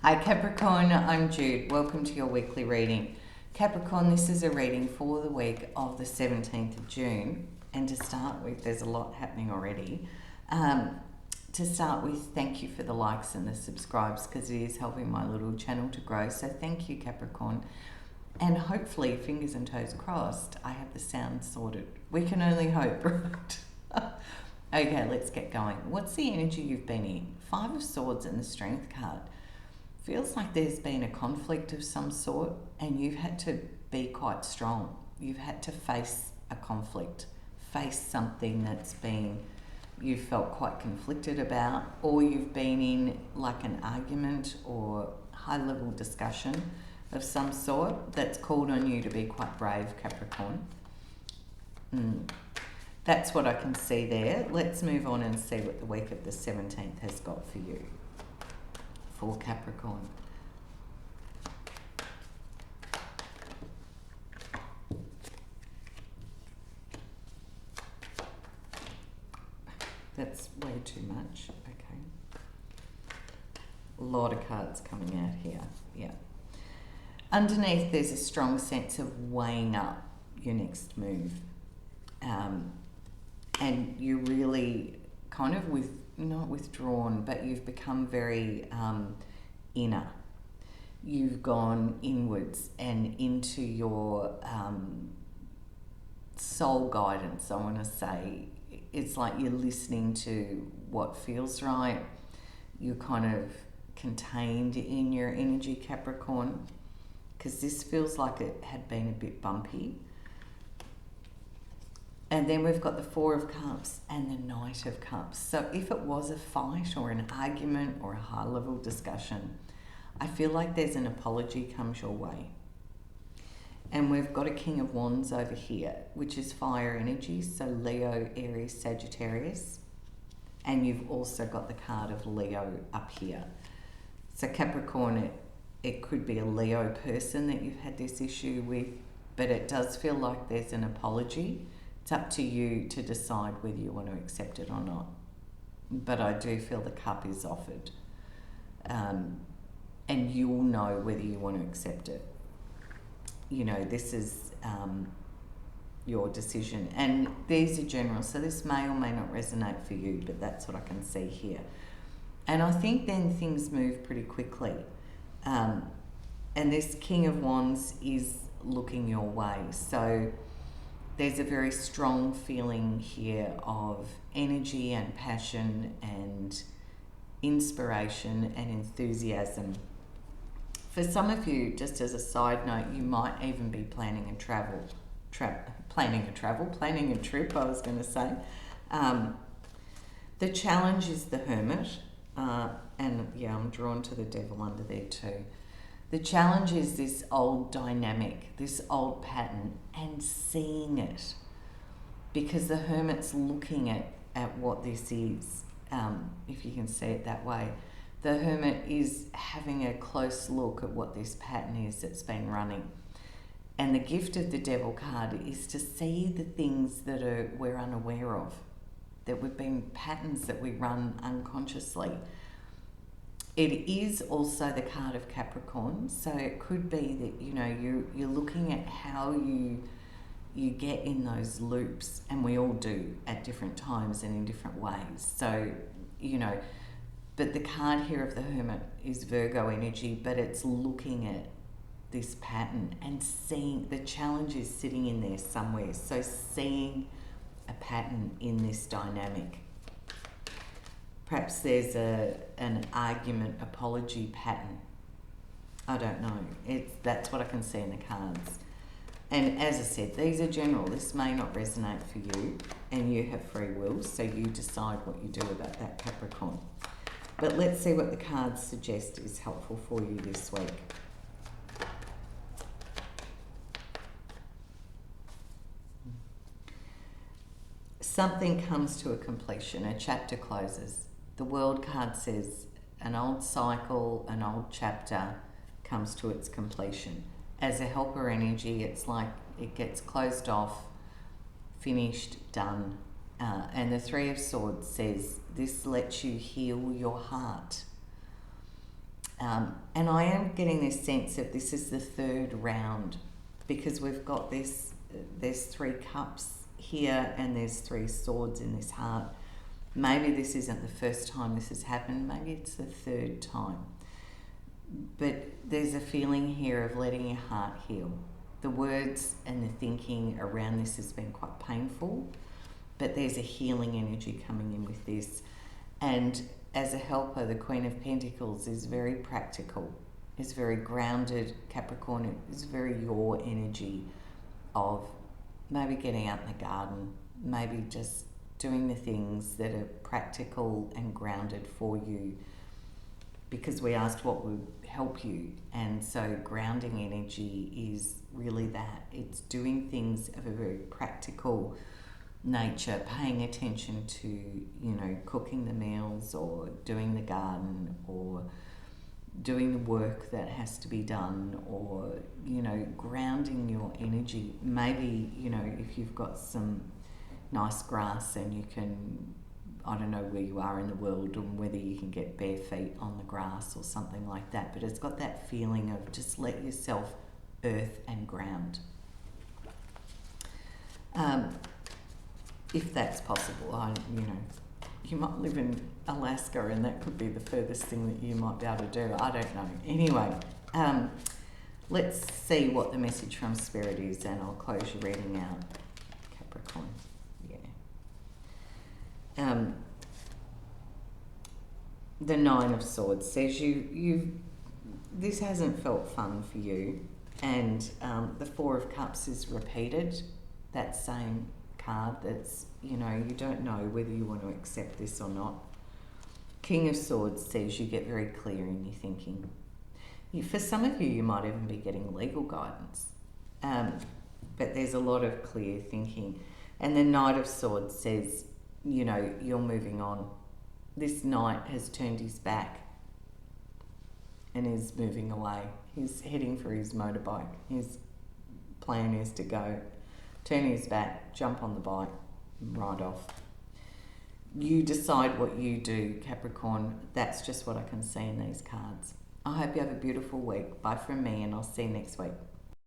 Hi Capricorn, I'm Jude. Welcome to your weekly reading. Capricorn, this is a reading for the week of the 17th of June. And to start with, there's a lot happening already. To start with, thank you for the likes and the subscribes because it is helping my little channel to grow. So thank you, Capricorn. And hopefully, fingers and toes crossed, I have the sound sorted. We can only hope, right? Okay, let's get going. What's the energy you've been in? Five of Swords and the Strength card. Feels like there's been a conflict of some sort and you've had to be quite strong. You've had to face a conflict, face something that's been, you felt quite conflicted about, or you've been in like an argument or high-level discussion of some sort that's called on you to be quite brave, Capricorn. That's what I can see there. Let's move on and see what the week of the 17th has got for you. For Capricorn. That's way too much. Okay. A lot of cards coming out here. Yeah. Underneath, there's a strong sense of weighing up your next move. And you really kind of not withdrawn, but you've become very inner. You've gone inwards and into your soul guidance, I want to say. It's like you're listening to what feels right. You're kind of contained in your energy, Capricorn, because this feels like it had been a bit bumpy. And then we've got the Four of Cups and the Knight of Cups. So if it was a fight or an argument or a high-level discussion, I feel like there's an apology comes your way. And we've got a King of Wands over here, which is fire energy, so Leo, Aries, Sagittarius. And you've also got the card of Leo up here. So Capricorn, it could be a Leo person that you've had this issue with, but it does feel like there's an apology. It's up to you to decide whether you want to accept it or not. But I do feel the cup is offered. And you'll know whether you want to accept it. You know, this is your decision. And these are general, so this may or may not resonate for you, but that's what I can see here. And I think then things move pretty quickly. And this King of Wands is looking your way. So there's a very strong feeling here of energy and passion and inspiration and enthusiasm. For some of you, just as a side note, you might even be planning a trip, I was going to say. The challenge is the Hermit. And yeah, I'm drawn to the Devil under there too. The challenge is this old dynamic, this old pattern, and seeing it. Because the Hermit's looking at what this is, if you can see it that way. The Hermit is having a close look at what this pattern is that's been running. And the gift of the Devil card is to see the things that we're unaware of, that we've been patterns that we run unconsciously. It is also the card of Capricorn, so it could be that, you know, you're looking at how you get in those loops, and we all do at different times and in different ways. So, you know, but the card here of the Hermit is Virgo energy, but it's looking at this pattern and seeing the challenge is sitting in there somewhere. So seeing a pattern in this dynamic. Perhaps there's an argument, apology pattern. I don't know. That's what I can see in the cards. And as I said, these are general. This may not resonate for you, and you have free will, so you decide what you do about that, Capricorn. But let's see what the cards suggest is helpful for you this week. Something comes to a completion, a chapter closes. The World card says an old cycle, an old chapter comes to its completion. As a helper energy, it's like it gets closed off, finished, done. And the Three of Swords says this lets you heal your heart. And I am getting this sense that this is the third round, because we've got this, there's 3 cups here and there's 3 swords in this heart. Maybe this isn't the first time this has happened, maybe it's the third time. But there's a feeling here of letting your heart heal. The words and the thinking around this has been quite painful, but there's a healing energy coming in with this. And as a helper, the Queen of Pentacles is very practical, is very grounded. Capricorn is very your energy of maybe getting out in the garden, maybe just doing the things that are practical and grounded for you, because we asked what would help you. And so grounding energy is really that. It's doing things of a very practical nature, paying attention to, you know, cooking the meals or doing the garden or doing the work that has to be done, or, you know, grounding your energy. Maybe, you know, if you've got some nice grass and you can, I don't know where you are in the world and whether you can get bare feet on the grass or something like that, but it's got that feeling of just let yourself earth and ground. If that's possible, you know, you might live in Alaska and that could be the furthest thing that you might be able to do. I don't know. Anyway, let's see what the message from Spirit is, and I'll close your reading out, Capricorn. Yeah. The 9 of Swords says this hasn't felt fun for you, and the 4 of Cups is repeated. That same card, that's, you know, you don't know whether you want to accept this or not. King of Swords says you get very clear in your thinking. For some of you, you might even be getting legal guidance, but there's a lot of clear thinking. And the Knight of Swords says, you know, you're moving on. This knight has turned his back and is moving away. He's heading for his motorbike. His plan is to go, turn his back, jump on the bike, and ride off. You decide what you do, Capricorn. That's just what I can see in these cards. I hope you have a beautiful week. Bye from me, and I'll see you next week.